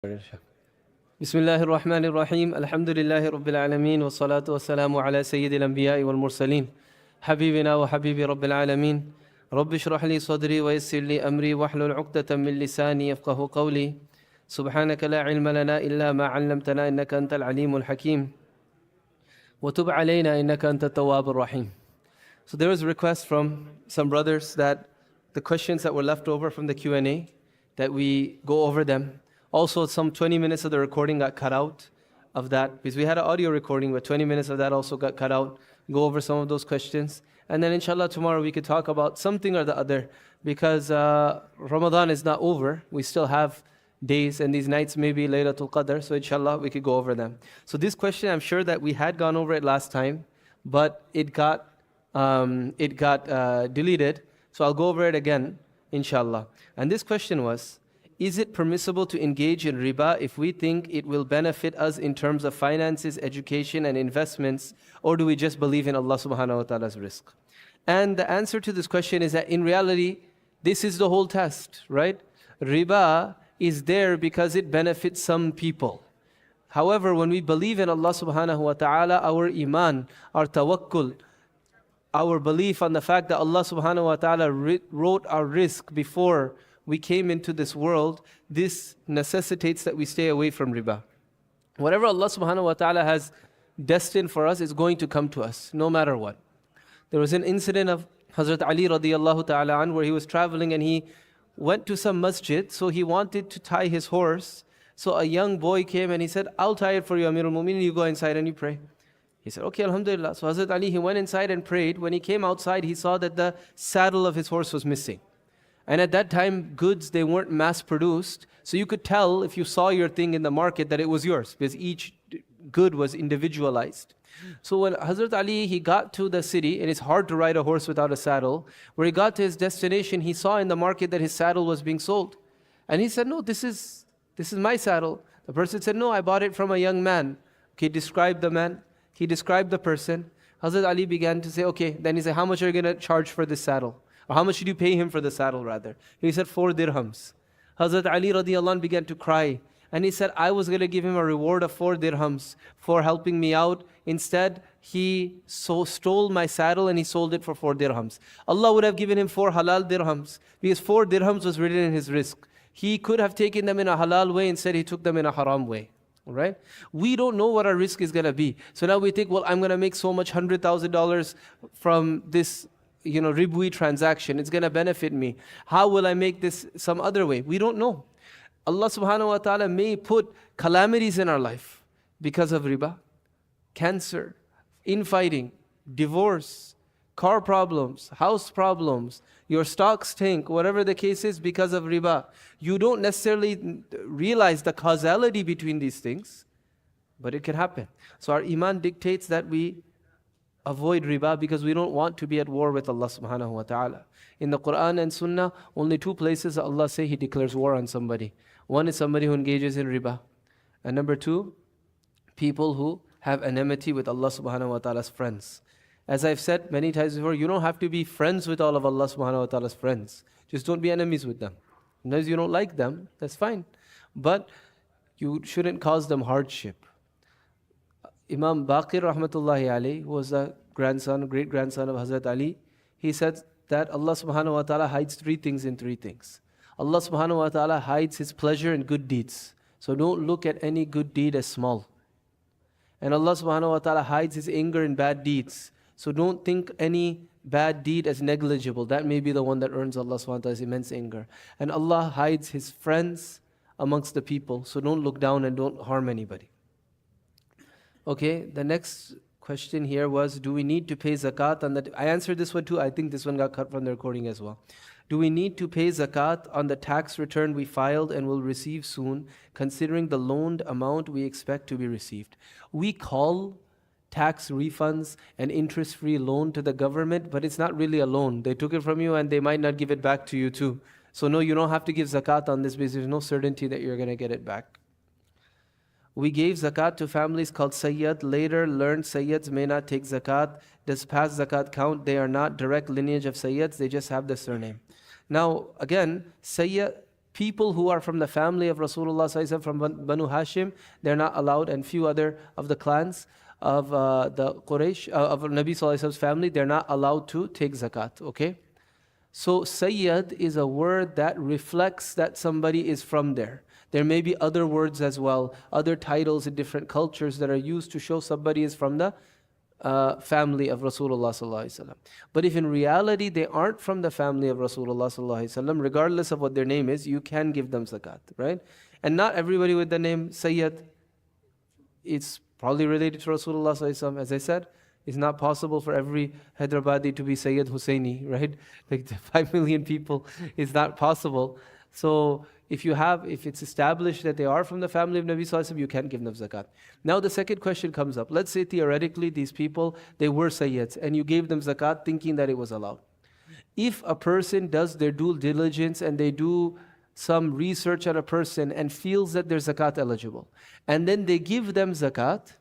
بسم الله الرحمن الرحيم الحمد لله رب العالمين والصلاة والسلام على سيد الأنبياء والمرسلين حبيبنا وحبيب رب العالمين رب اشرح لي صدري ويسر لي أمري واحلل عقدة من لساني يفقه قولي سبحانك لا علم لنا إلا ما علمتنا إنك أنت العليم الحكيم وتب علينا إنك أنت التواب الرحيم. So there was a request from some brothers that the questions that were left over from the Q&A, that we go over them. Also, some 20 minutes of the recording got cut out of that, because we had an audio recording, but 20 minutes of that also got cut out. Go over some of those questions. And then inshallah tomorrow we could talk about something or the other, because Ramadan is not over. We still have days, and these nights may be Laylatul Qadr, so inshallah we could go over them. So this question, I'm sure that we had gone over it last time, but it got deleted. So I'll go over it again, inshallah. And this question was, is it permissible to engage in riba if we think it will benefit us in terms of finances, education, and investments, or do we just believe in Allah subhanahu wa ta'ala's rizq? And the answer to this question is that in reality, this is the whole test, right? Riba is there because it benefits some people. However, when we believe in Allah subhanahu wa ta'ala, our iman, our tawakkul, our belief on the fact that Allah subhanahu wa ta'ala wrote our rizq before we came into this world, this necessitates that we stay away from riba. Whatever Allah subhanahu wa ta'ala has destined for us is going to come to us, no matter what. There was an incident of Hazrat Ali radiallahu ta'ala an, where he was traveling and he went to some masjid, so he wanted to tie his horse. So a young boy came and he said, I'll tie it for you, Amirul Mu'minin, you go inside and you pray. He said, okay, alhamdulillah. So Hazrat Ali, he went inside and prayed. When he came outside, he saw that the saddle of his horse was missing. And at that time, goods, they weren't mass produced. So you could tell if you saw your thing in the market that it was yours, because each good was individualized. So when Hazrat Ali, he got to the city, and it's hard to ride a horse without a saddle, where he got to his destination, he saw in the market that his saddle was being sold. And he said, no, this is my saddle. The person said, no, I bought it from a young man. Okay, describe the man. He described the person. Hazrat Ali began to say, okay, then he said, how much are you going to charge for this saddle? Or how much did you pay him for the saddle rather? He said 4 dirhams. Hazrat Ali radiallahu anh began to cry. And he said, I was going to give him a reward of 4 dirhams for helping me out. Instead, he stole my saddle and he sold it for 4 dirhams. Allah would have given him 4 halal dirhams, because 4 dirhams was written in his rizq. He could have taken them in a halal way, instead he took them in a haram way. Right? We don't know what our risk is going to be. So now we think, well, I'm going to make so much $100,000 from this ribui transaction. It's going to benefit me. How will I make this some other way? We don't know. Allah subhanahu wa ta'ala may put calamities in our life because of riba. Cancer, infighting, divorce, car problems, house problems, your stocks tank, whatever the case is, because of riba. You don't necessarily realize the causality between these things, but it can happen. So our iman dictates that we avoid riba, because we don't want to be at war with Allah subhanahu wa ta'ala. In the Quran and Sunnah, only 2 places Allah say He declares war on somebody. One is somebody who engages in riba. And number 2, people who have enmity with Allah subhanahu wa ta'ala's friends. As I've said many times before, you don't have to be friends with all of Allah subhanahu wa ta'ala's friends. Just don't be enemies with them. Unless you don't like them, that's fine. But you shouldn't cause them hardship. Imam Baqir rahmatullahi alayhi, who was the great-grandson of Hazrat Ali, he said that Allah subhanahu wa ta'ala hides 3 things in 3 things. Allah subhanahu wa ta'ala hides His pleasure in good deeds. So don't look at any good deed as small. And Allah subhanahu wa ta'ala hides His anger in bad deeds. So don't think any bad deed as negligible. That may be the one that earns Allah subhanahu wa ta'ala's immense anger. And Allah hides His friends amongst the people. So don't look down and don't harm anybody. Okay, the next question here was, do we need to pay zakat on the... I answered this one too. I think this one got cut from the recording as well. Do we need to pay zakat on the tax return we filed and will receive soon, considering the loaned amount we expect to be received? We call tax refunds an interest-free loan to the government, but it's not really a loan. They took it from you and they might not give it back to you too. So no, you don't have to give zakat on this because there's no certainty that you're going to get it back. We gave zakat to families called Sayyad, later learned Sayyads may not take zakat. Does past zakat count? They are not direct lineage of Sayyads, they just have the surname. Now, again, Sayyad, People who are from the family of Rasulullah sallallahu alaihi wasallam, from Banu Hashim, they're not allowed, and few other of the clans of the Quraysh, of Nabi sallallahu alaihi wasallam's family, they're not allowed to take zakat, okay? So Sayyid is a word that reflects that somebody is from there. There may be other words as well, other titles in different cultures that are used to show somebody is from the family of Rasulullah sallallahu alaihi wasallam. But if in reality they aren't from the family of Rasulullah sallallahu alaihi wasallam, regardless of what their name is, you can give them zakat, right? And not everybody with the name Sayyid, it's probably related to Rasulullah sallallahu alaihi wasallam. As I said, it's not possible for every Hyderabadi to be Sayyid Husseini, right? Like 5 million people, it's not possible. So if it's established that they are from the family of Nabi Sallallahu Alaihi Wasallam, you can give them zakat. Now the second question comes up. Let's say theoretically these people, they were Sayyids and you gave them zakat thinking that it was allowed. If a person does their due diligence and they do some research on a person and feels that they're zakat eligible, and then they give them zakat,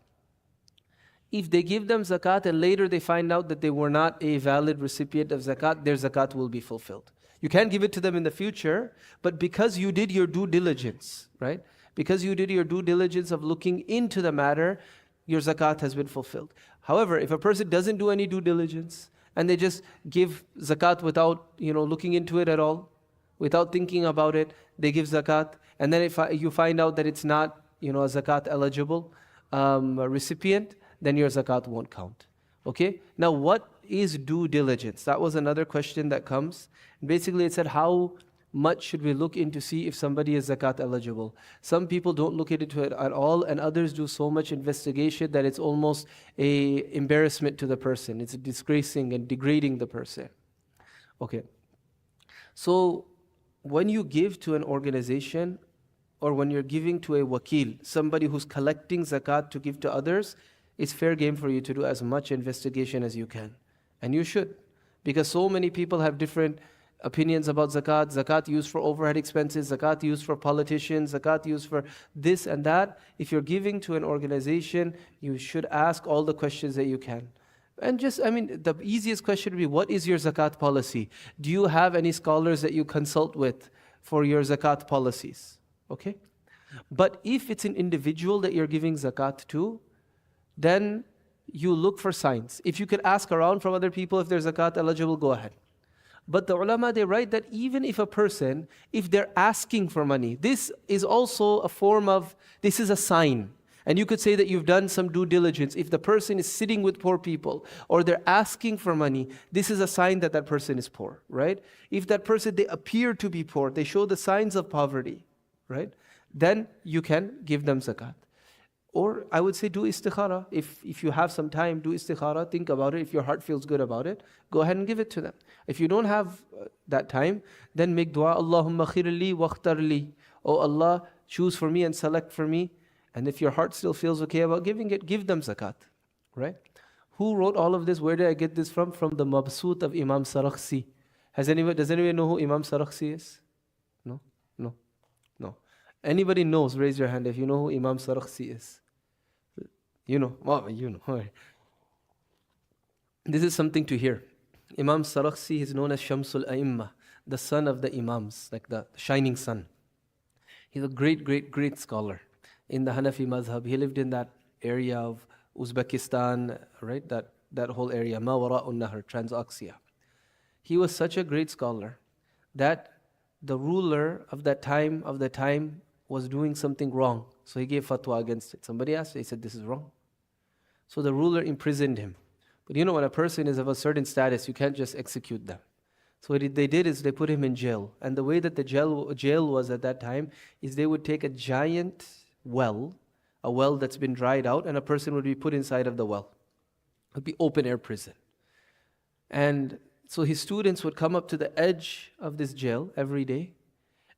if they give them zakat and later they find out that they were not a valid recipient of zakat, their zakat will be fulfilled. You can give it to them in the future, but because you did your due diligence, right? Because you did your due diligence of looking into the matter, your zakat has been fulfilled. However, if a person doesn't do any due diligence and they just give zakat without, looking into it at all, without thinking about it, they give zakat, and then if you find out that it's not, a zakat eligible recipient, then your zakat won't count. Okay? Now, what is due diligence? That was another question that comes. Basically, it said, how much should we look into see if somebody is zakat eligible? Some people don't look into it at all, and others do so much investigation that it's almost a embarrassment to the person. It's disgracing and degrading the person. Okay. So, when you give to an organization, or when you're giving to a wakil, somebody who's collecting zakat to give to others, it's fair game for you to do as much investigation as you can. And you should. Because so many people have different opinions about zakat. Zakat used for overhead expenses, zakat used for politicians, zakat used for this and that. If you're giving to an organization, you should ask all the questions that you can. And the easiest question would be, what is your zakat policy? Do you have any scholars that you consult with for your zakat policies? Okay? But if it's an individual that you're giving zakat to, then you look for signs. If you could ask around from other people if they're zakat eligible, go ahead. But the ulama, they write that even if a person, if they're asking for money, this is also a form of, this is a sign. And you could say that you've done some due diligence. If the person is sitting with poor people or they're asking for money, this is a sign that that person is poor, right? If that person, they appear to be poor, they show the signs of poverty, right? Then you can give them zakat. Or I would say do istikhara. If you have some time, do istikhara, think about it. If your heart feels good about it, go ahead and give it to them. If you don't have that time, then make dua, Allahumma khirli wakhtarli. Oh Allah, choose for me and select for me. And if your heart still feels okay about giving it, give them zakat. Right? Who wrote all of this? Where did I get this from? From the Mabsut of Imam Sarakhsi. Does anybody know who Imam Sarakhsi is? No? Anybody knows, raise your hand if you know who Imam Sarakhsi is. You know. This is something to hear. Imam Sarakhsi is known as Shamsul A'imma, the son of the Imams, like the shining sun. He's a great, great, great scholar in the Hanafi mazhab. He lived in that area of Uzbekistan, right? That whole area, Ma Wara'un Nahar, Transoxia. He was such a great scholar that the ruler of that time was doing something wrong. So he gave fatwa against it. Somebody asked, he said, this is wrong. So the ruler imprisoned him. But when a person is of a certain status, you can't just execute them. So what they did is they put him in jail. And the way that the jail was at that time is they would take a giant well, a well that's been dried out, and a person would be put inside of the well. It would be open air prison. And so his students would come up to the edge of this jail every day,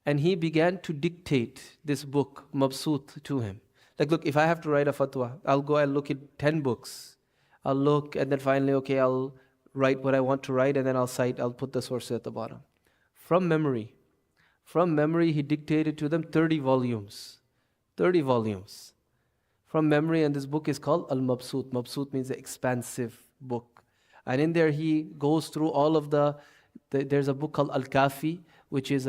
and he began to dictate this book, Mabsut, to him. Like, look, if I have to write a fatwa, I'll look at 10 books. I'll look, and then finally, okay, I'll write what I want to write, and then I'll put the source at the bottom. From memory, he dictated to them 30 volumes. 30 volumes. From memory, and this book is called Al-Mabsut. Mabsut means the expansive book. And in there, he goes through all of there's a book called Al-Kafi, which is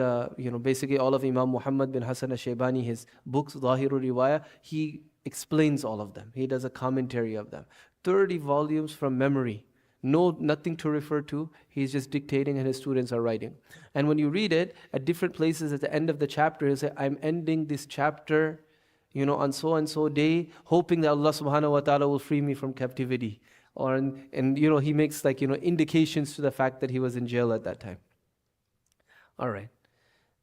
basically all of Imam Muhammad bin Hassan al-Shaybani, his books, Zahirul Riwayah, he explains all of them. He does a commentary of them. 30 volumes from memory. Nothing to refer to. He's just dictating and his students are writing. And when you read it, at different places at the end of the chapter, he'll say, I'm ending this chapter, on so and so day, hoping that Allah subhanahu wa ta'ala will free me from captivity. And he makes indications to the fact that he was in jail at that time. All right.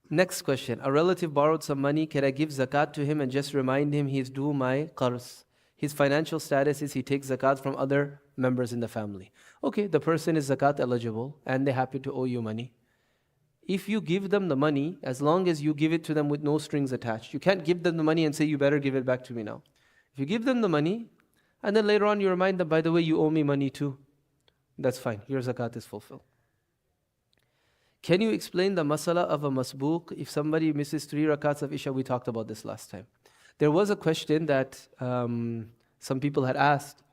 Next question. A relative borrowed some money. Can I give zakat to him and just remind him he is due my qars? His financial status is he takes zakat from other members in the family. Okay, the person is zakat eligible and they happen to owe you money. If you give them the money, as long as you give it to them with no strings attached, you can't give them the money and say, you better give it back to me now. If you give them the money, and then later on you remind them, by the way, you owe me money too, that's fine. Your zakat is fulfilled. Can you explain the masala of a masbook if somebody misses 3 rakats of Isha? We talked about this last time. There was a question that some people had asked,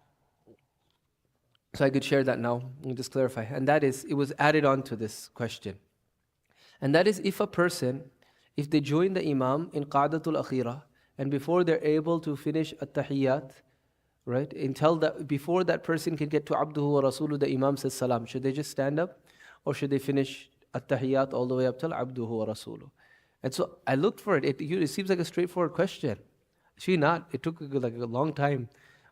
so I could share that now and just clarify. And that is, it was added on to this question. And that is, if they join the Imam in Qa'datul Akhira, and before they're able to finish At-Tahiyyat, right, before that person can get to Abduhu wa Rasuluhu, the Imam says Salam. Should they just stand up? Or should they finish At-Tahiyyat all the way up till Abduhu wa Rasuluhu? And so I looked for it. It seems like a straightforward question. Actually not. It took like a long time.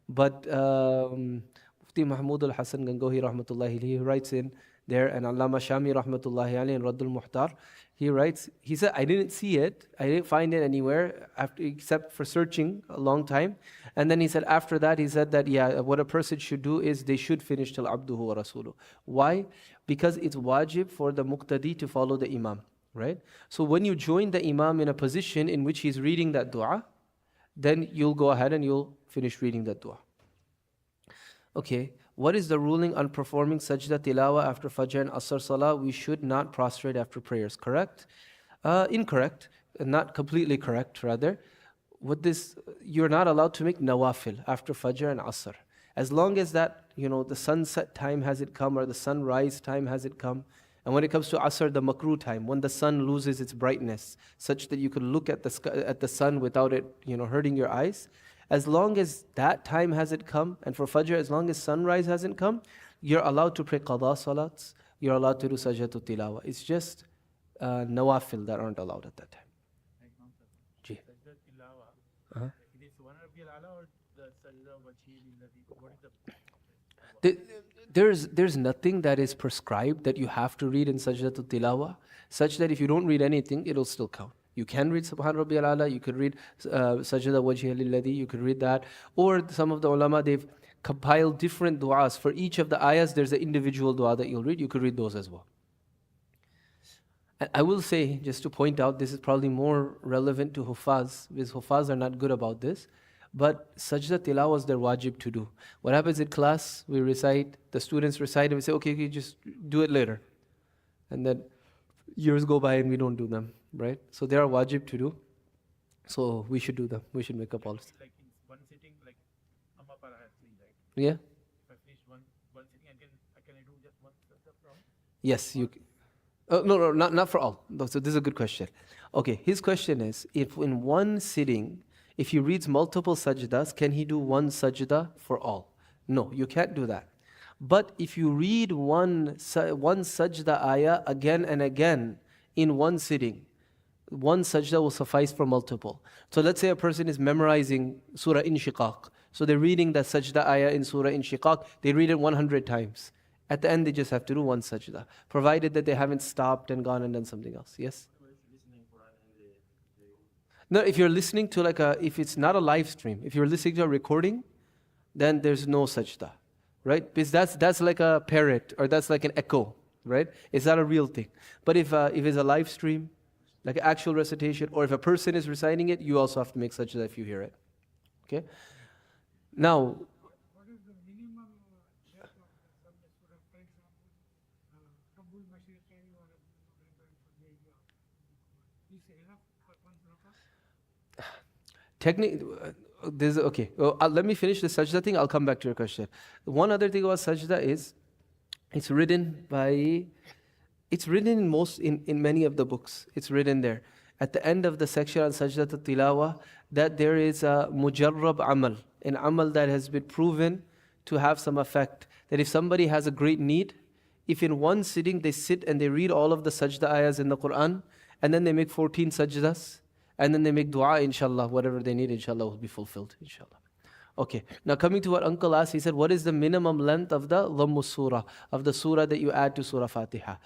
But Mufti Mahmud al-Hasan Gangohi rahmatullahi, he writes in there, and Allama Shami rahmatullahi alayhi in Raddul Muhtar, he said, I didn't see it, I didn't find it anywhere except for searching a long time. And then he said, after that, he said that, what a person should do is they should finish till Abduhu wa Rasuluhu. Why? Because it's wajib for the muqtadi to follow the Imam, right? So when you join the Imam in a position in which he's reading that dua, then you'll go ahead and you'll finish reading that dua. Okay, what is the ruling on performing sajda tilawa after Fajr and Asr Salah? We should not prostrate after prayers, correct? Incorrect, not completely correct rather. You're not allowed to make nawafil after Fajr and Asr. As long as that, the sunset time hasn't come or the sunrise time hasn't come. And when it comes to Asr, the makruh time, when the sun loses its brightness, such that you could look at the sun without it, hurting your eyes. As long as that time hasn't come, and for Fajr, as long as sunrise hasn't come, you're allowed to pray qada salats, you're allowed to do sajdatul tilawa. It's just nawafil that aren't allowed at that time. Ji. Uh-huh. There's nothing that is prescribed that you have to read in sajdatul tilawa, such that if you don't read anything, it'll still count. You can read Subhan Rabbiyal A'la, you could read Sajda Wajhi Lilladhi, you could read that. Or some of the ulama, they've compiled different du'as. For each of the ayahs, there's an individual du'a that you'll read. You could read those as well. And I will say, just to point out, this is probably more relevant to Hufaz, because Hufaz are not good about this. But Sajda Tilawa is their wajib to do. What happens in class, we recite, the students recite, and we say, okay, just do it later. And then years go by and we don't do them. Right? So they are wajib to do. So we should do them. We should make a policy. Like in one sitting, like Amma Para has 3, right? Yeah. If I finish one sitting, can I do just one sajda? Yes, you. No, not for all. So this is a good question. Okay, his question is, if in one sitting, if he reads multiple sajdas, can he do one sajda for all? No, you can't do that. But if you read one sajda ayah again and again in one sitting, one sajda will suffice for multiple. So let's say a person is memorizing Surah Inshiqaq. So they're reading that sajda ayah in Surah Inshiqaq. They read it 100 times. At the end, they just have to do one sajda, provided that they haven't stopped and gone and done something else. Yes? No, if you're listening to if it's not a live stream, if you're listening to a recording, then there's no sajda, right? Because that's like a parrot or that's like an echo, right? It's not a real thing. But if it's a live stream, like actual recitation, or if a person is reciting it, you also have to make sajda if you hear it. Okay? Now, what is the minimum depth of the subject? For example, Rabbul Mashriqain wa Rabbul Maghribain for the is enough for one rakah? Okay. Well, let me finish the sajda thing. I'll come back to your question. One other thing about sajda is, it's written by It's written in many of the books. It's written there. At the end of the section on Sajdat al-Tilawa, that there is a mujarrab amal, an amal that has been proven to have some effect. That if somebody has a great need, if in one sitting they sit and they read all of the sajda ayahs in the Quran, and then they make 14 sajdas, and then they make dua, inshallah, whatever they need, inshallah, will be fulfilled, inshallah. Okay, now coming to what Uncle asked, he said, what is the minimum length of the Dhammu Surah, of the surah that you add to Surah Fatiha?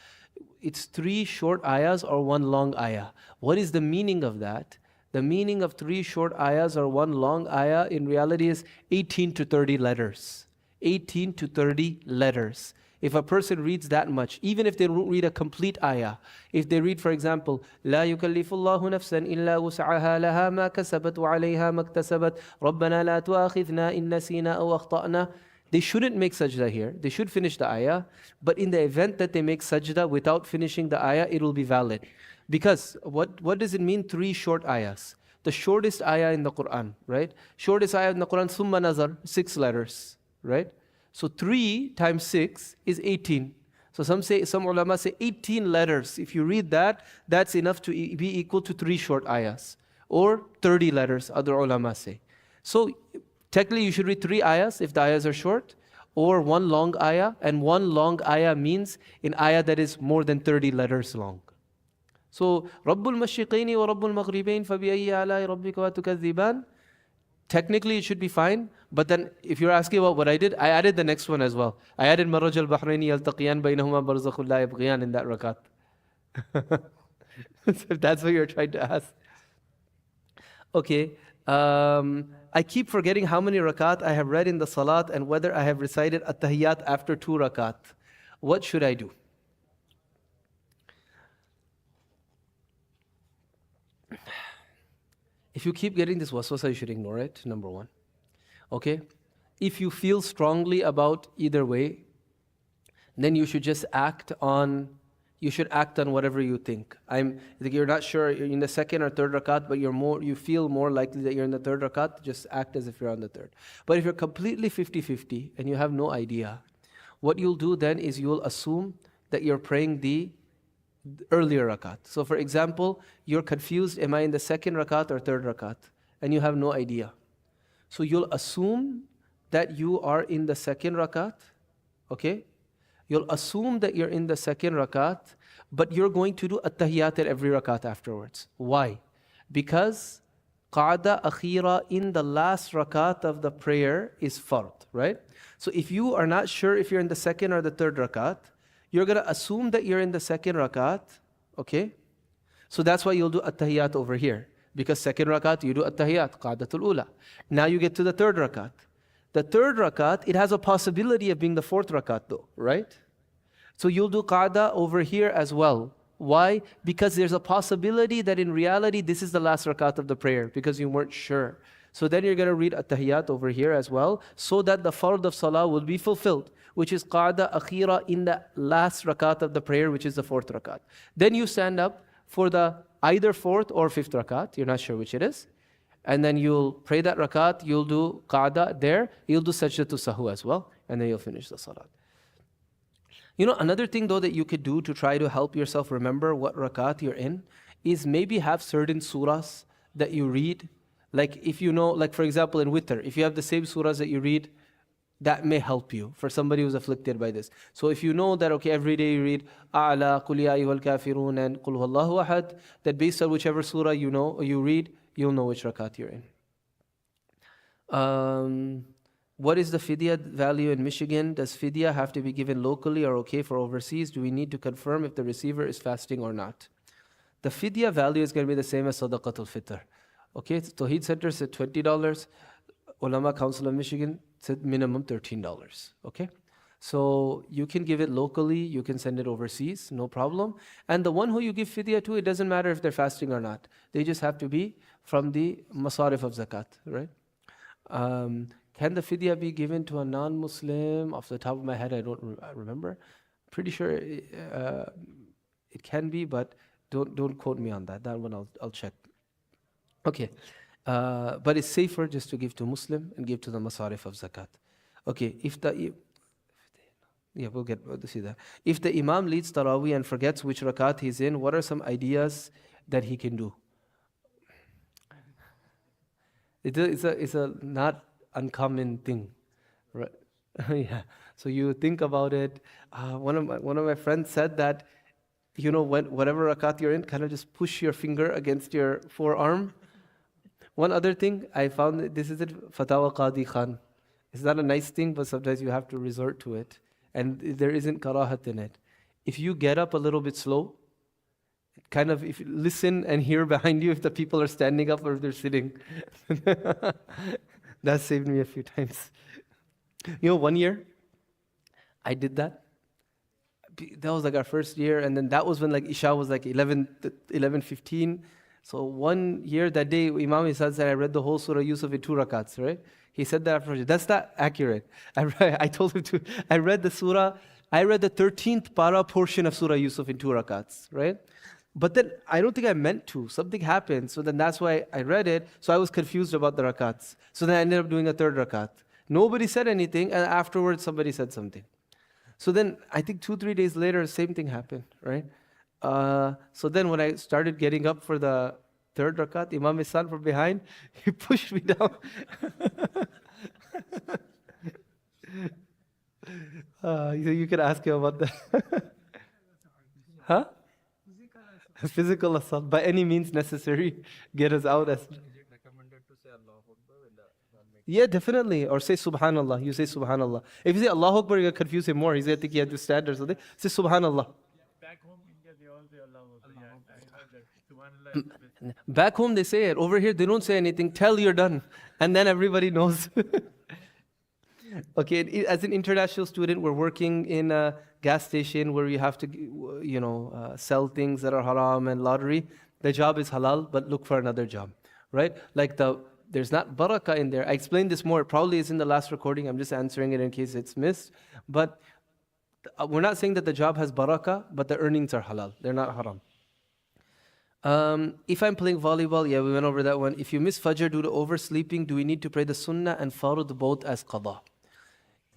It's 3 short ayahs or 1 long ayah. What is the meaning of that? The meaning of 3 short ayahs or 1 long ayah in reality is 18 to 30 letters. 18 to 30 letters. If a person reads that much, even if they don't read a complete ayah, if they read, for example, لا يكلف الله نفسا إلا وسعها لها ما كسبت وعليها ما اكتسبت ربنا لا تؤاخذنا إن نسينا أو أخطأنا, they shouldn't make sajda here. They should finish the ayah. But in the event that they make sajda without finishing the ayah, it will be valid. Because what does it mean, 3 short ayahs? The shortest ayah in the Quran, right? Shortest ayah in the Quran, summa nazar, 6 letters, right? So 3 times 6 is 18. So some ulama say 18 letters. If you read that, that's enough to be equal to 3 short ayahs. Or 30 letters, other ulama say. So technically you should read 3 ayahs if the ayahs are short, or 1 long ayah, and 1 long ayah means an ayah that is more than 30 letters long. So Rabbul Mashriqaini wa Rabbul Maghribain fabi'ayyi ala'i rabbika wa tukadhiban. Technically it should be fine, but then if you're asking about what I did, I added the next one as well. I added Maraj al-Bahraini yaltaqiyan baynahuma barzakhul la yabghiyan in that rakat. So if that's what you're trying to ask. Okay. I keep forgetting how many rakat I have read in the salat and whether I have recited at-tahiyyat after 2 rakat. What should I do? If you keep getting this waswasa, you should ignore it, number 1. Okay? If you feel strongly about either way, then you should just act on whatever you think. You're not sure you're in the 2nd or 3rd rakat, but you feel more likely that you're in the 3rd rakat, just act as if you're on the 3rd. But if you're completely 50-50 and you have no idea, what you'll do then is you'll assume that you're praying the earlier rakat. So for example, you're confused, am I in the 2nd rakat or 3rd rakat? And you have no idea. So you'll assume that you are in the 2nd rakat, okay? You'll assume that you're in the 2nd rakat, but you're going to do at-tahiyyat at every rakat afterwards. Why? Because qa'da akhira in the last rakat of the prayer is fard, right? So if you are not sure if you're in the 2nd or the 3rd rakat, you're going to assume that you're in the 2nd rakat, okay? So that's why you'll do at-tahiyyat over here. Because 2nd rakat, you do at-tahiyyat, qa'datul ula. Now you get to the 3rd rakat. The 3rd rakat, it has a possibility of being the 4th rakat though, right? So you'll do qa'da over here as well. Why? Because there's a possibility that in reality, this is the last rakat of the prayer, because you weren't sure. So then you're going to read at-tahiyyat over here as well, so that the fard of salah will be fulfilled, which is qa'da akhira in the last rakat of the prayer, which is the 4th rakat. Then you stand up for the either 4th or 5th rakat, you're not sure which it is, and then you'll pray that rakat, you'll do qa'da there, you'll do sajdatul sahu as well, and then you'll finish the salat. You know, another thing though that you could do to try to help yourself remember what rakat you're in is maybe have certain surahs that you read. Like if you know, like for example in witr, if you have the same surahs that you read, that may help you for somebody who's afflicted by this. So if you know that, okay, every day you read A'la, Qul Ya Ayyuhal Kafirun and Qul Huwallahu Ahad, that based on whichever surah you know or you read, you'll know which rakat you're in. What is the fidya value in Michigan? Does fidya have to be given locally or okay for overseas? Do we need to confirm if the receiver is fasting or not? The fidya value is going to be the same as Sadaqatul Fitr. Okay, Tawheed Center said $20. Ulama Council of Michigan said minimum $13. Okay, so you can give it locally, you can send it overseas, no problem. And the one who you give fidya to, it doesn't matter if they're fasting or not. They just have to be from the masarif of zakat, right? Can the fidya be given to a non-Muslim? Off the top of my head, I don't remember. Pretty sure it can be, but don't quote me on that. That one I'll check. Okay, but it's safer just to give to Muslim and give to the masarif of zakat. Okay, Yeah, we'll get to see that. If the Imam leads Taraweeh and forgets which rakat he's in, what are some ideas that he can do? It's a not uncommon thing, right? Yeah. So you think about it. One of my friends said that, whatever rakat you're in, kind of just push your finger against your forearm. One other thing I found, this is it, Fatawa Qadi Khan. It's not a nice thing, but sometimes you have to resort to it. And there isn't karahat in it. If you get up a little bit slow, kind of, if you listen and hear behind you if the people are standing up or if they're sitting. That saved me a few times. 1 year, I did that. That was like our first year, and then that was when like Isha was like 11:15. So 1 year, that day, Imam Isad said, I read the whole Surah Yusuf in 2 rakats, right? He said that after. That's not accurate. I told him to. I read the 13th para portion of Surah Yusuf in 2 rakats, right? But then I don't think I meant to. Something happened. So then that's why I read it. So I was confused about the rakats. So then I ended up doing a 3rd rakat. Nobody said anything, and afterwards somebody said something. So then I think 2-3 days later, same thing happened, right? So then when I started getting up for the 3rd rakat, Imam Ihsan from behind, he pushed me down. You can ask him about that. Huh? Physical assault, by any means necessary, get us out. As Is it recommended to say Allah Akbar when the Adhan makes? Yeah, definitely. Or say Subhanallah. You say Subhanallah. If you say Allah Akbar, you're going to confuse him more. He's going to think he had to stand or something. Say Subhanallah. Back home in India, they all say Allah Akbar. Yeah, I heard that. Subhanallah is best. Back home, they say it. Over here, they don't say anything. Tell you're done. And then everybody knows. Okay, as an international student, we're working in a gas station where you have to, sell things that are haram and lottery. The job is halal, but look for another job, right? Like there's not barakah in there. I explained this more. It probably is in the last recording. I'm just answering it in case it's missed. But we're not saying that the job has barakah, but the earnings are halal. They're not haram. If I'm playing volleyball, yeah, we went over that one. If you miss Fajr due to oversleeping, do we need to pray the Sunnah and Farud both as Qadha?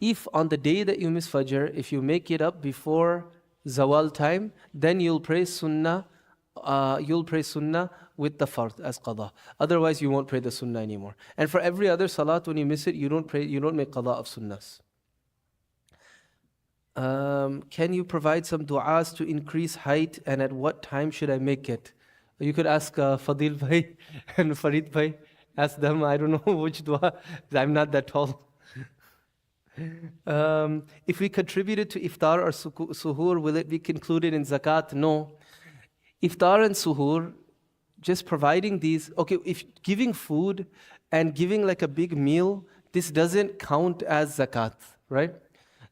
If on the day that you miss Fajr, if you make it up before Zawal time, then you'll pray Sunnah with the Fard as Qadha. Otherwise, you won't pray the Sunnah anymore. And for every other Salat, when you miss it, you don't make Qadha of Sunnahs. Can you provide some du'as to increase height, and at what time should I make it? You could ask Fadil Bhai and Farid Bhai. Ask them, I don't know which dua. I'm not that tall. If we contributed to iftar or suhoor, will it be included in zakat? No. Iftar and suhoor, just providing these, okay, if giving food and giving like a big meal, this doesn't count as zakat, right?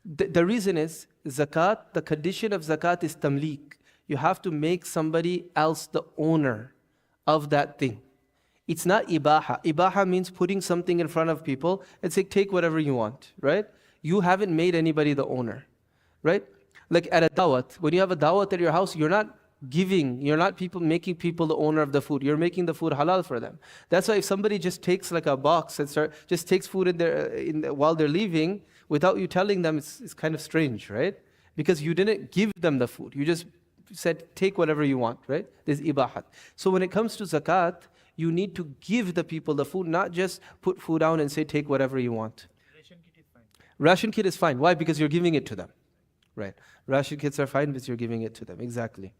The reason is, zakat, the condition of zakat is tamlik. You have to make somebody else the owner of that thing. It's not ibaha. Ibaha means putting something in front of people and say, take whatever you want, right? You haven't made anybody the owner, right? Like at a dawat, when you have a dawat at your house, you're not making people the owner of the food. You're making the food halal for them. That's why if somebody just takes like a box and just takes food while they're leaving, without you telling them, it's kind of strange, right? Because you didn't give them the food. You just said, take whatever you want, right? There's ibahat. So when it comes to zakat, you need to give the people the food, not just put food down and say, take whatever you want. Ration kit is fine. Ration kit is fine. Why? Because you're giving it to them. Right. Ration kits are fine because you're giving it to them. Exactly.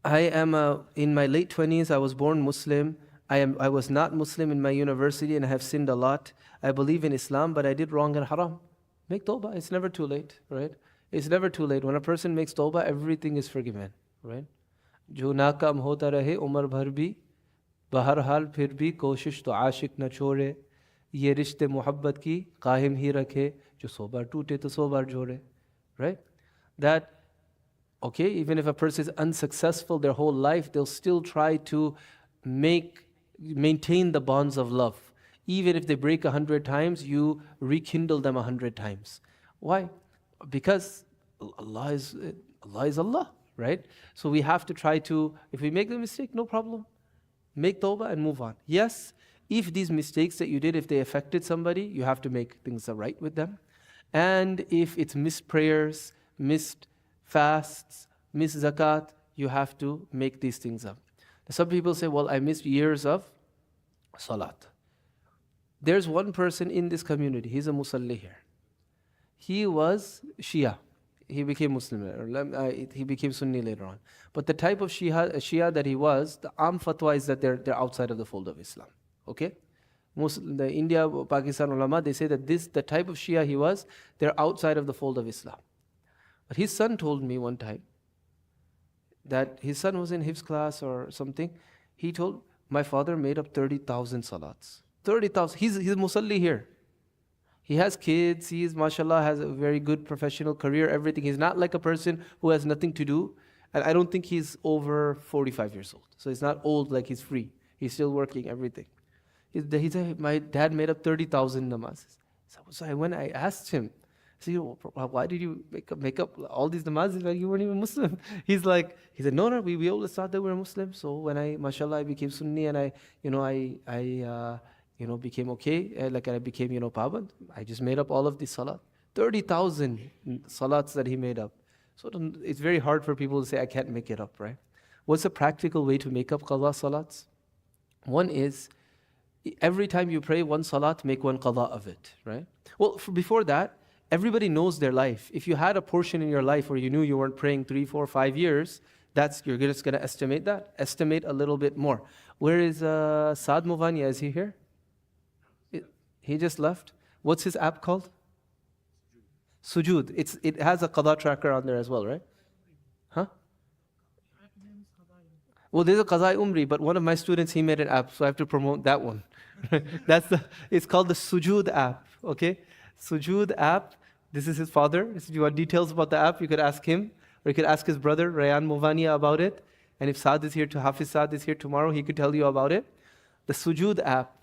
I am in my late 20s. I was born Muslim. I was not Muslim in my university and I have sinned a lot. I believe in Islam, but I did wrong and haram. Make tawbah. It's never too late, right? It's never too late. When a person makes tawbah, everything is forgiven, right? जो नाकाम होता रहे उम्र भर भी बहरहाल फिर भी कोशिश तो आशिक न छोड़े ये रिश्ते मोहब्बत की कायम ही रखे जो 100 बार टूटे तो 100 बार जोड़े, right? That, okay, even if a person is unsuccessful their whole life, they'll still try to maintain the bonds of love. Even if they break 100 times, you rekindle them 100 times. Why? Because Allah is Allah. Right? So we have to try to, if we make the mistake, no problem. Make tawbah and move on. Yes, if these mistakes that you did, if they affected somebody, you have to make things right with them. And if it's missed prayers, missed fasts, missed zakat, you have to make these things up. Some people say, well, I missed years of salat. There's one person in this community, he's a musalli here. He was Shia. He became Muslim, he became Sunni later on. But the type of Shia that he was, the fatwa is that they're outside of the fold of Islam. Okay? The India, Pakistan ulama, they say that the type of Shia he was, they're outside of the fold of Islam. But his son told me one time that his son was in Hifz class or something. He told, my father made up 30,000 salats. 30,000. He's musalli here. He has kids, mashallah, has a very good professional career, everything. He's not like a person who has nothing to do. And I don't think he's over 45 years old. So he's not old like he's free. He's still working, everything. He said, my dad made up 30,000 namazes. So when I asked him, I said, why did you make up all these namazes when you weren't even Muslim? He said, no, we always thought that we were Muslim. So when mashallah, I became Sunni and I became okay, like I became, paband, I just made up all of these salat. 30,000 salats that he made up. So it's very hard for people to say, I can't make it up, right? What's a practical way to make up qada salats? One is, every time you pray one salat, make one qada of it, right? Well, before that, everybody knows their life. If you had a portion in your life where you knew you weren't praying 3, 4, 5 years, you're just going to estimate that. Estimate a little bit more. Where is Saad Muvania? Is he here? He just left. What's his app called? Sujood. It has a qada tracker on there as well, right? Huh? Well, there's a Qazai Umri, but one of my students, he made an app, so I have to promote that one. It's called the Sujood app, okay? Sujood app. This is his father. If you want details about the app, you could ask him, or you could ask his brother, Rayan Movania, about it. And if Saad is here, Hafiz Saad is here tomorrow, he could tell you about it. The Sujood app,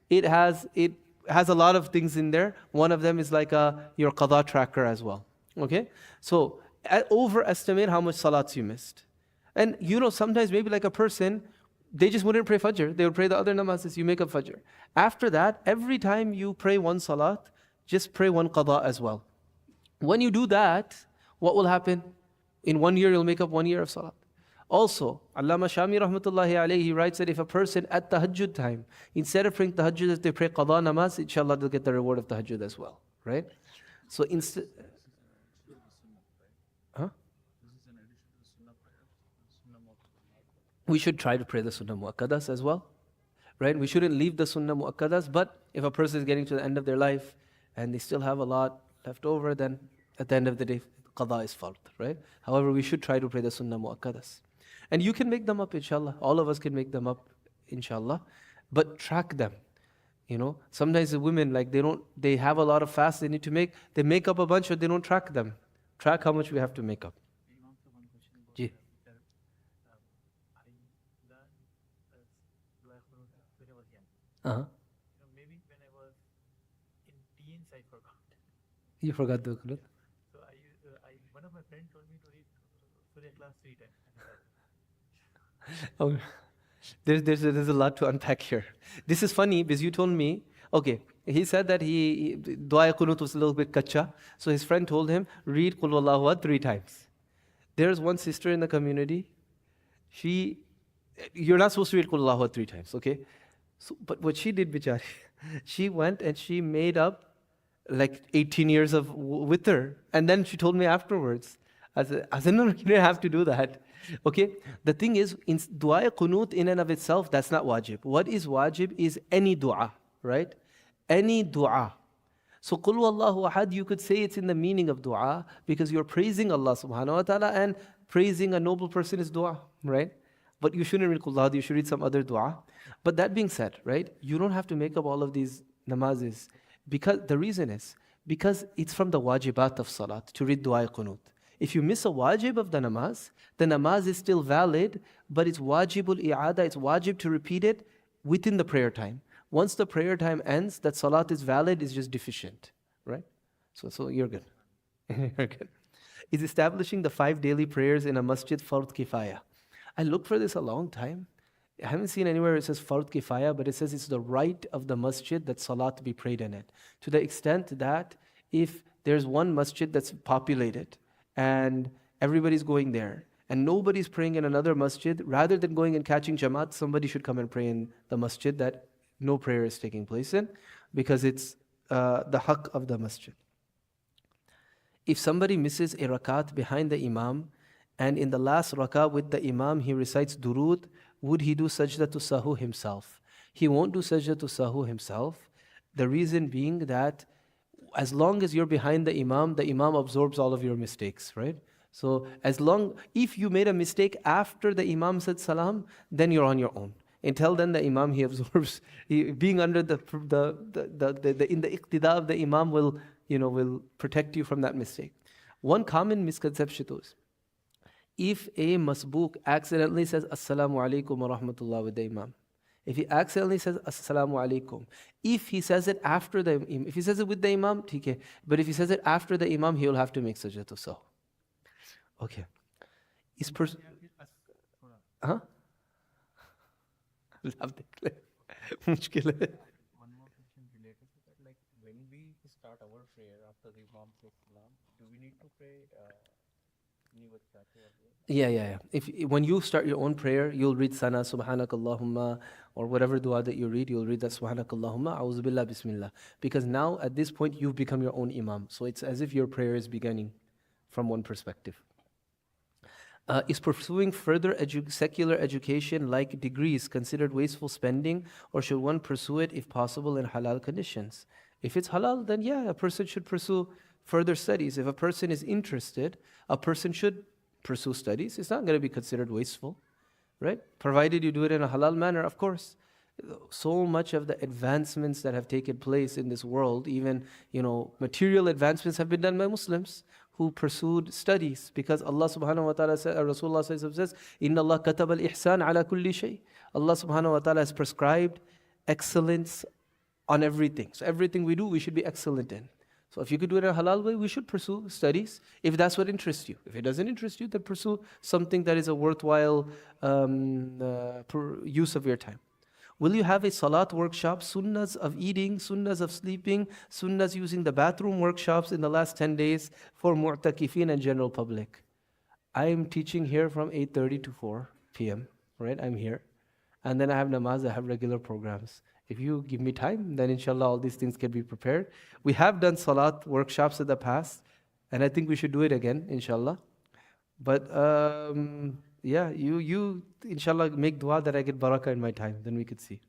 it has a lot of things in there. One of them is like your qada tracker as well. Okay? So overestimate how much salats you missed. And sometimes maybe like a person, they just wouldn't pray Fajr. They would pray the other namazes. You make up Fajr. After that, every time you pray one salat, just pray one qada as well. When you do that, what will happen? In 1 year, you'll make up 1 year of salat. Also, Allama Shami rahmatullahi alayhi, he writes that if a person at tahajjud time, instead of praying tahajjud, if they pray qada namaz, inshallah they'll get the reward of tahajjud as well. Right? So instead... Huh? We should try to pray the sunnah muakkadas as well. Right? We shouldn't leave the sunnah muakkadas, but if a person is getting to the end of their life and they still have a lot left over, then at the end of the day, qada is fard, right? However, we should try to pray the sunnah muakkadas. And you can make them up, inshallah. All of us can make them up, inshallah. But track them. Sometimes the women, they have a lot of fasts they need to make. They make up a bunch, but they don't track them. Track how much we have to make up. Ji. Maybe when I was in teens, I forgot. You forgot the qunut? So one of my friends told me to read Surah class 3 times. Oh, there's a lot to unpack here. This is funny because you told me, okay, he said that dua qunut was a little bit kacha, so his friend told him, read Qul Wallahu Ahad 3 times. There's one sister in the community, you're not supposed to read Qul Wallahu Ahad 3 times, okay? So, but what she did, bichari, she went and she made up like 18 years of witr, and then she told me afterwards, I said, no, you don't have to do that. Okay, the thing is, in dua qunut in and of itself, that's not wajib. What is wajib is any dua, right? Any dua. So Qul Wallahu Ahad, you could say it's in the meaning of dua because you're praising Allah subhanahu wa ta'ala, and praising a noble person is dua, right? But you shouldn't read Qul Wallahu Ahad, you should read some other dua. But that being said, right, you don't have to make up all of these namazes, because the reason is, because it's from the wajibat of salat to read dua qunut. If you miss a wajib of the namaz is still valid, but it's wajibul i'ada, it's wajib to repeat it within the prayer time. Once the prayer time ends, that salat is valid, is just deficient, right? So you're good. You're good. Is establishing the 5 daily prayers in a masjid fard kifaya. I looked for this a long time. I haven't seen anywhere it says fard kifaya, but it says it's the right of the masjid that salat be prayed in it. To the extent that if there's one masjid that's populated and everybody's going there and nobody's praying in another masjid, rather than going and catching Jamaat, somebody should come and pray in the masjid that no prayer is taking place in, because it's the haqq of the masjid. If somebody misses a rakat behind the imam and in the last rakat with the imam he recites durood, would he do sajda to sahu himself? He won't do sajda to sahu himself. The reason being that as long as you're behind the imam absorbs all of your mistakes, right? So if you made a mistake after the imam said salam, then you're on your own. Until then, the imam, he absorbs, being under in the iqtida of the imam will protect you from that mistake. One common misconception is, if a masbook accidentally says assalamu alaikum wa rahmatullah with the imam, if he accidentally says assalamu alaikum, if he says it after the imam, if he says it with the imam, okay, but if he says it after the imam, he will have to make sajda to sahu. Okay. Huh? मुश्किल है. One more question related to that, like when we start our prayer after the Imam says salam, do we need to pray Yeah. When you start your own prayer, you'll read sana subhanakallahumma, or whatever dua that you read, you'll read that subhanakallahumma a'udhu billah bismillah, because now at this point you've become your own imam, so it's as if your prayer is beginning from one perspective. Is pursuing further secular education like degrees considered wasteful spending, or should one pursue it if possible in halal conditions? If it's halal, then yeah, a person should pursue further studies. If a person is interested, a person should pursue studies. It's not going to be considered wasteful, right? Provided you do it in a halal manner, of course. So much of the advancements that have taken place in this world, even material advancements, have been done by Muslims who pursued studies, because Allah subhanahu wa ta'ala says, Rasulullah says, Inna Allah katab al-ihsan ala kulli shay. Allah subhanahu wa ta'ala has prescribed excellence on everything. So everything we do, we should be excellent in. So if you could do it in a halal way, we should pursue studies, if that's what interests you. If it doesn't interest you, then pursue something that is a worthwhile use of your time. Will you have a salat workshop, sunnahs of eating, sunnahs of sleeping, sunnahs using the bathroom workshops in the last 10 days for mu'takifin and general public? I am teaching here from 8:30 to 4 p.m., right? I'm here. And then I have namaz, I have regular programs. If you give me time, then inshallah all these things can be prepared. We have done salat workshops in the past, and I think we should do it again, inshallah. But yeah, you inshallah make dua that I get barakah in my time, then we could see.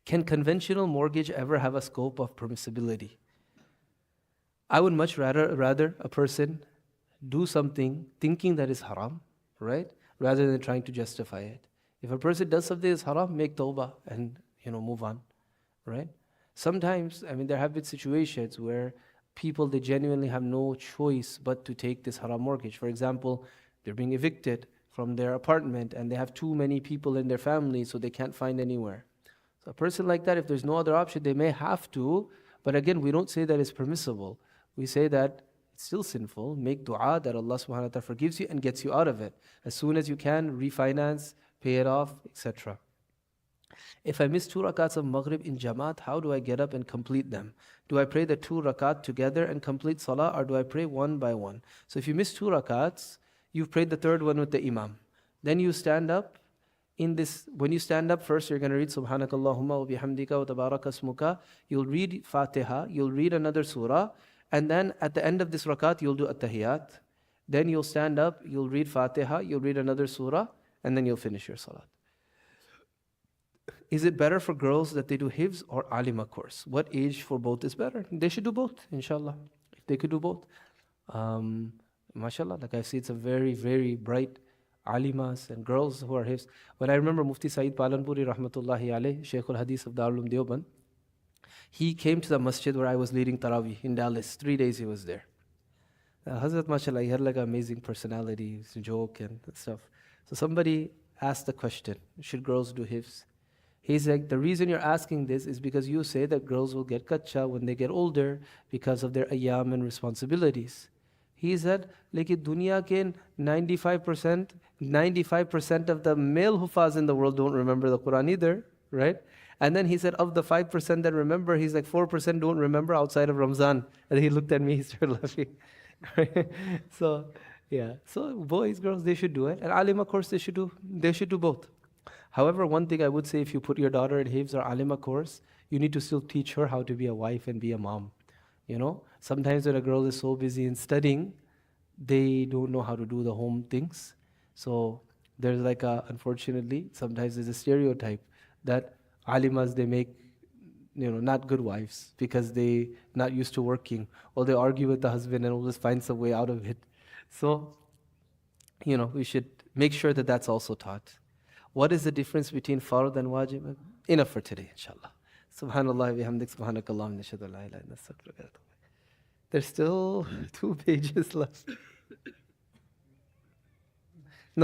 Can conventional mortgage ever have a scope of permissibility? I would much rather a person do something thinking that is haram, right? Rather than trying to justify it. If a person does something that's haram, make tawbah and move on, right? Sometimes, there have been situations where people, they genuinely have no choice but to take this haram mortgage. For example, they're being evicted from their apartment and they have too many people in their family, so they can't find anywhere. So a person like that, if there's no other option, they may have to, but again, we don't say that it's permissible. We say that it's still sinful. Make dua that Allah subhanahu wa ta'ala forgives you and gets you out of it. As soon as you can, refinance, pay it off, etc. If I miss 2 rakats of Maghrib in Jamaat, how do I get up and complete them? Do I pray the 2 rakat together and complete Salah, or do I pray one by one? So if you miss 2 rakats, you've prayed the 3rd one with the Imam. Then you stand up. When you stand up, first you're going to read Subhanakallahumma wa bihamdika wa tabaraka ismuka. You'll read Fatiha, you'll read another surah, and then at the end of this rakat, you'll do At-Tahiyyat. Then you'll stand up, you'll read Fatiha, you'll read another surah, and then you'll finish your Salat. Is it better for girls that they do Hifz or Alima course? What age for both is better? They should do both, inshallah. If they could do both. MashaAllah, like I see, it's a very, very bright Alimas and girls who are Hifz. When I remember Mufti Saeed Palanpuri rahmatullahi alayh, Shaykhul Hadith of Darul Uloom Deoband, he came to the masjid where I was leading Taraweeh in Dallas. 3 days he was there. Hazrat, mashallah, he had like an amazing personality, joke and stuff. So somebody asked the question, should girls do Hifz? He's like, the reason you're asking this is because you say that girls will get kacha when they get older because of their ayyam and responsibilities. He said, like dunya ke 95% of the male hufaz in the world don't remember the Quran either, right? And then he said, of the 5% that remember, he's like, 4% don't remember outside of Ramzan. And he looked at me, he started laughing. So, yeah. So boys, girls, they should do it. And Alima course, they should do both. However, one thing I would say, if you put your daughter at Hifz or Alima course, you need to still teach her how to be a wife and be a mom. You know, sometimes when a girl is so busy in studying, they don't know how to do the home things. So there's like unfortunately, sometimes there's a stereotype that alimas, they make, not good wives because they not used to working, or they argue with the husband and will just find some way out of it. So, we should make sure that that's also taught. What is the difference between fard and wajib? Enough for today, inshallah. Subhanallah, bihamdik, subhanakallah, nashhadu an la ilaha illa anta, astaghfiruka wa atubu ilayk. There's still 2 pages left.